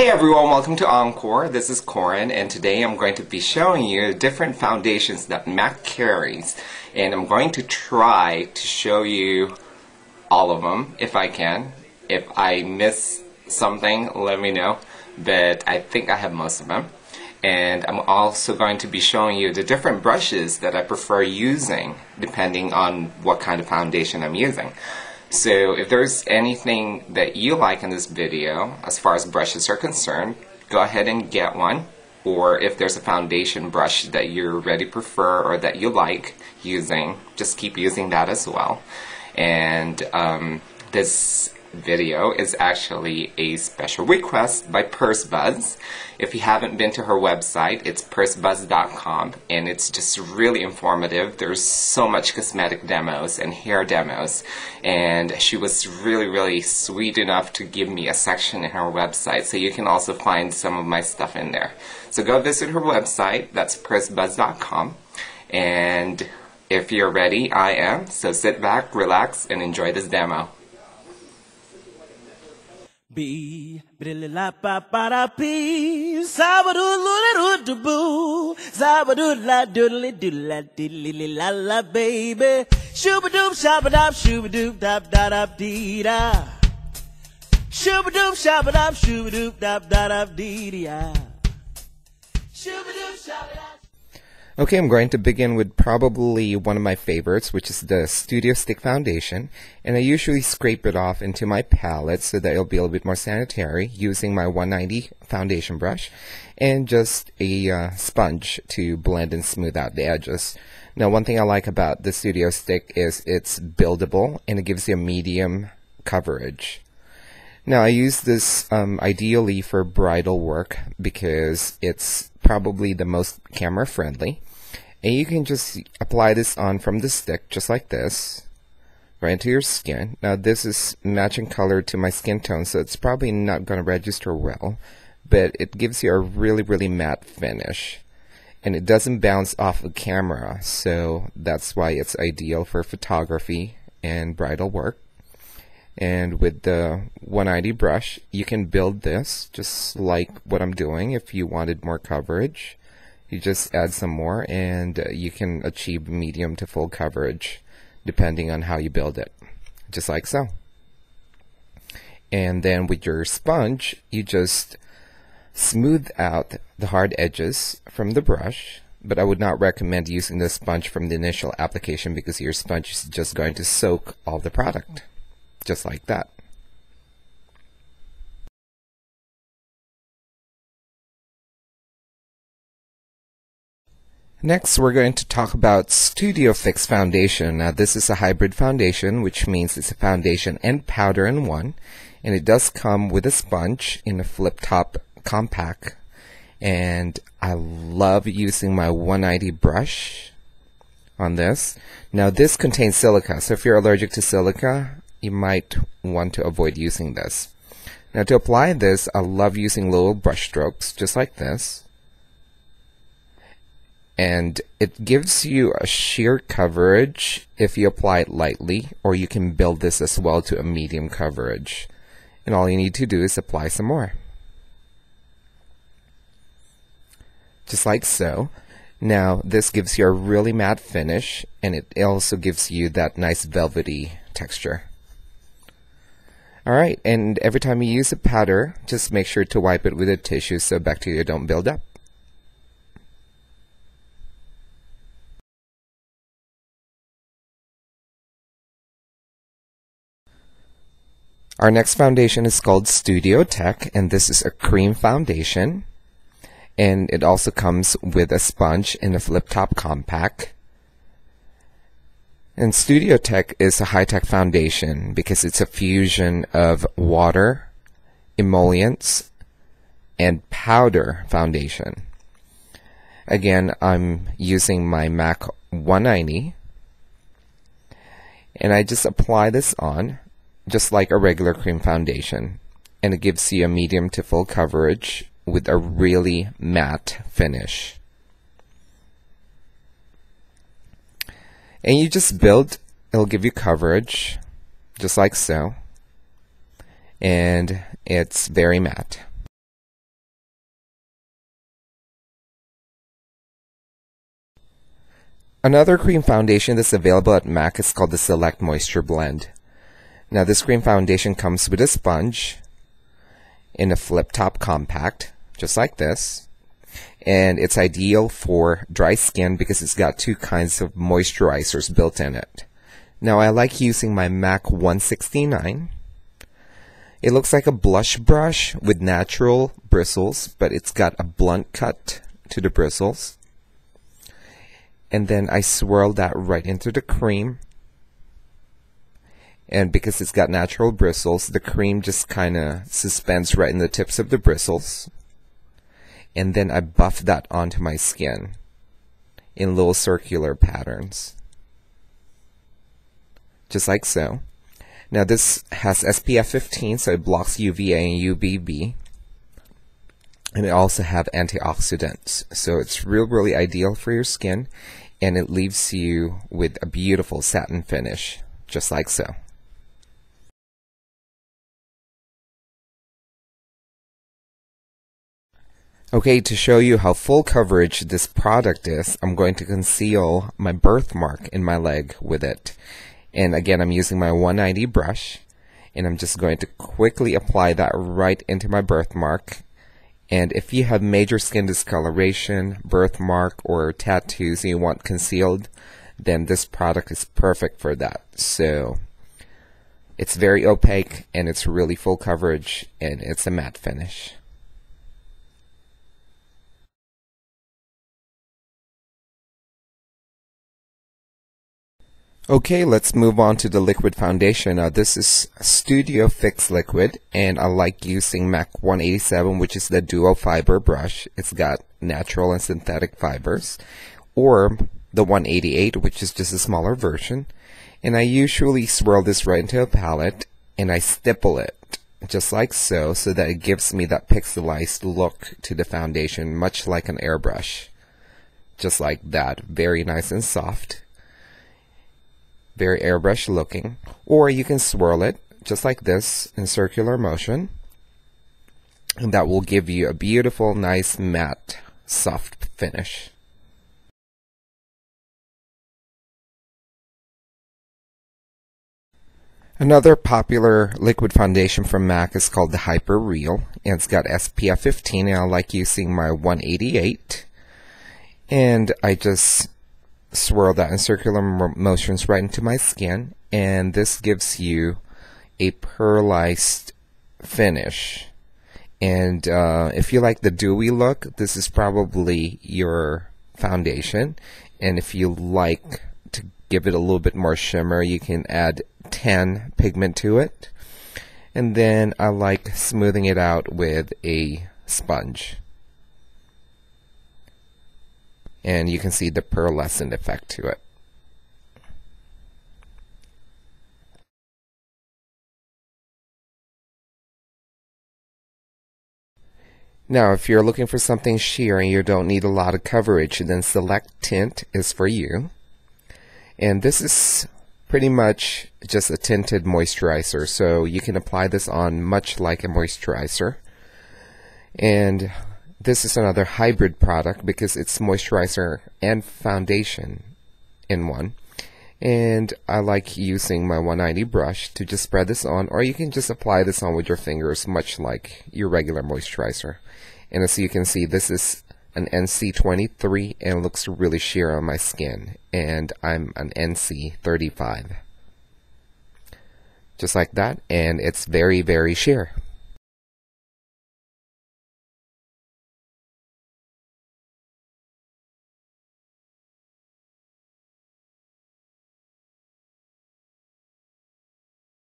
Hey everyone, welcome to Encore. This is Corin, and today I'm going to be showing you different foundations that MAC carries, and I'm going to try to show you all of them if I can. If I miss something, let me know, but I think I have most of them. And I'm also going to be showing you the different brushes that I prefer using depending on what kind of foundation I'm using. So if there's anything that you like in this video as far as brushes are concerned, go ahead and get one. Or if there's a foundation brush that you already prefer or that you like using, just keep using that as well. And this video is actually a special request by Pursebuzz. If you haven't been to her website, it's pursebuzz.com, and it's just really informative. There's so much cosmetic demos and hair demos, and she was really sweet enough to give me a section in her website, so you can also find some of my stuff in there. So go visit her website. That's pursebuzz.com, and if you're ready, I am. So sit back, relax, and enjoy this demo. B la pa pa da pee sabadoo do boo sabadoo la doodly doodla diddly la la baby shoobadoop shabadop shoobadoop dap da dap dee da shoobadoop shabadop shoobadoop dap da dap dee da shoobadoop shabadop. Okay, I'm going to begin with probably one of my favorites, which is the Studio Stick Foundation, and I usually scrape it off into my palette so that it'll be a little bit more sanitary using my 190 foundation brush and just a sponge to blend and smooth out the edges. Now, one thing I like about the Studio Stick is it's buildable and it gives you a medium coverage. Now, I use this ideally for bridal work because it's probably the most camera friendly, and you can just apply this on from the stick just like this right into your skin. Now this is matching color to my skin tone, so it's probably not going to register well, but it gives you a really matte finish, and it doesn't bounce off the camera, so that's why it's ideal for photography and bridal work. And with the 190 brush, you can build this just like what I'm doing. If you wanted more coverage, you just add some more, and you can achieve medium to full coverage depending on how you build it, just like so. And then with your sponge, you just smooth out the hard edges from the brush, but I would not recommend using the sponge from the initial application because your sponge is just going to soak all the product. Just like that. Next, we're going to talk about Studio Fix Foundation. Now, this is a hybrid foundation, which means it's a foundation and powder in one, and it does come with a sponge in a flip-top compact. And I love using my 190 brush on this. Now, this contains silica, so if you're allergic to silica, you might want to avoid using this. Now, to apply this, I love using little brush strokes just like this, and it gives you a sheer coverage if you apply it lightly, or you can build this as well to a medium coverage, and all you need to do is apply some more just like so. Now this gives you a really matte finish, and it also gives you that nice velvety texture. Alright, and every time you use a powder, just make sure to wipe it with a tissue so bacteria don't build up. Our next foundation is called Studio Tech, and this is a cream foundation, and it also comes with a sponge in a flip-top compact. And Studio Tech is a high-tech foundation because it's a fusion of water, emollients, and powder foundation. Again, I'm using my MAC 190, and I just apply this on just like a regular cream foundation, and it gives you a medium to full coverage with a really matte finish. And you just build, it'll give you coverage, just like so. And it's very matte. Another cream foundation that's available at MAC is called the Select Moisture Blend. Now this cream foundation comes with a sponge in a flip top compact, just like this. And it's ideal for dry skin because it's got two kinds of moisturizers built in it. Now I like using my MAC 169. It looks like a blush brush with natural bristles, but it's got a blunt cut to the bristles. And then I swirl that right into the cream. And because it's got natural bristles, the cream just kind of suspends right in the tips of the bristles. And then I buff that onto my skin in little circular patterns. Just like so. Now this has SPF 15, so it blocks UVA and UVB. And it also have antioxidants. So it's really ideal for your skin. And it leaves you with a beautiful satin finish, just like so. Okay, to show you how full coverage this product is, I'm going to conceal my birthmark in my leg with it. And again, I'm using my 190 brush, and I'm just going to quickly apply that right into my birthmark. And if you have major skin discoloration, birthmark, or tattoos you want concealed, then this product is perfect for that. So it's very opaque, and it's really full coverage, and it's a matte finish. Okay, let's move on to the liquid foundation. This is Studio Fix Liquid, and I like using MAC 187, which is the duo fiber brush. It's got natural and synthetic fibers, or the 188, which is just a smaller version. And I usually swirl this right into a palette, and I stipple it, just like so, so that it gives me that pixelized look to the foundation, much like an airbrush. Just like that, very nice and soft. Very airbrush looking. Or you can swirl it just like this in circular motion, and that will give you a beautiful, nice, matte, soft finish. Another popular liquid foundation from MAC is called the Hyper Real, and it's got SPF 15, and I like using my 188. And I just swirl that in circular motions right into my skin, and this gives you a pearlized finish. And if you like the dewy look, this is probably your foundation. And if you like to give it a little bit more shimmer, you can add tan pigment to it. And then I like smoothing it out with a sponge. And you can see the pearlescent effect to it. Now, if you're looking for something sheer and you don't need a lot of coverage, then Select Tint is for you. And this is pretty much just a tinted moisturizer, so you can apply this on much like a moisturizer. And this is another hybrid product because it's moisturizer and foundation in one. And I like using my 190 brush to just spread this on, or you can just apply this on with your fingers, much like your regular moisturizer. And as you can see, this is an NC23, and it looks really sheer on my skin. And I'm an NC35. Just like that, and it's very, very sheer.